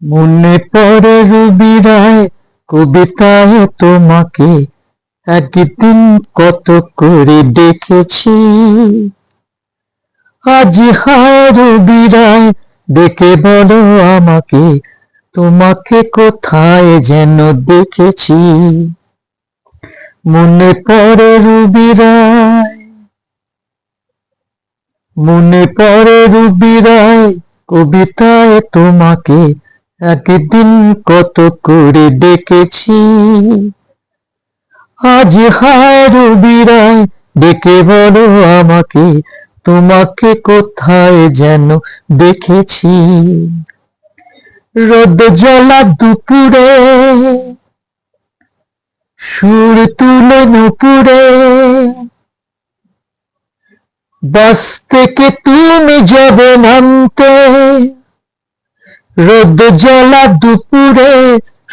মনে পড়ে রবি রায় কবিতায় তোমাকে একদিন কত করে ডেকেছি। আজ হায় রবি রায় ডেকে বলো আমাকে, তোমাকে কোথায় যেন দেখেছি। মনে পড়ে রবি রায়, মনে পড়ে রবি রায় কবিতায় তোমাকে একদিন কত করে ডেকেছি। আজ হায় রবি রায় ডেকে বলো আমাকে, তোমাকে কোথায় যেন দেখেছি। রোদ জ্বলা দুপুরে সুর তুলে নুপুরে, বাস থেকে তুমি যাবে নামতে। রোদ জ্বলা দুপুরে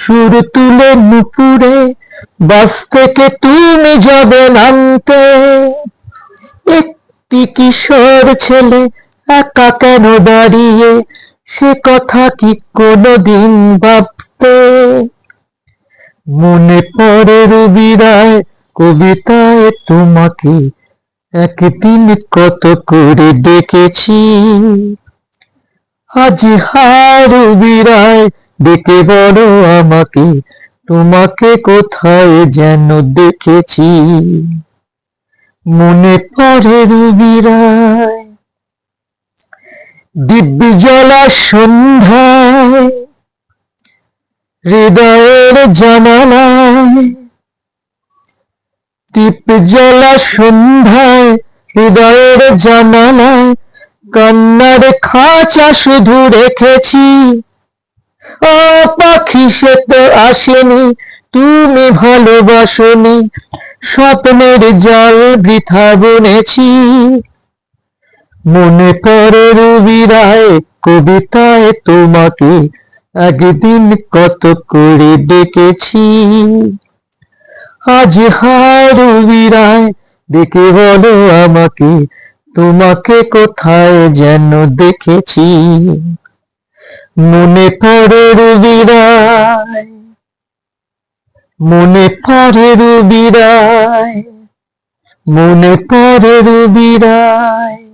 সুর তুলে নুপুরে, বাস থেকে তুমি যাবে নামতে। একটি কিশোর ছেলে একা কেন দাঁড়িয়ে, সে কথা কি কোনোদিন ভাবতে। মনে পড়ে রবি রায় কবিতায় তোমাকে একদিন কত করে ডেকেছি। আজ হায় রবি রায় ডেকে বলো আমাকে, তোমাকে কোথায় যেন দেখেছি। মনে পড়ে রবি রায়। দিব্য জ্বলা সন্ধ্যায় হৃদয়ের জানালায়, দিব্য জ্বলা সন্ধ্যায় হৃদয়ের জানালায়, কান্নার খাঁচা শুধু রেখেছি। ও পাখি সে তো আসেনি, তুমি ভালোবাসনি, স্বপ্নের জাল বৃথা বুনেছি। মনে পড়ে রবি রায় কবিতায় তোমাকে একদিন কত করে ডেকেছি। আজ হায় রবি রায় ডেকে বলো আমাকে, তোমাকে কোথায় যেন দেখেছি। মনে পড়ে রবি রায়, মনে পড়ে রবি রায়, মনে পড়ে রবি রায়।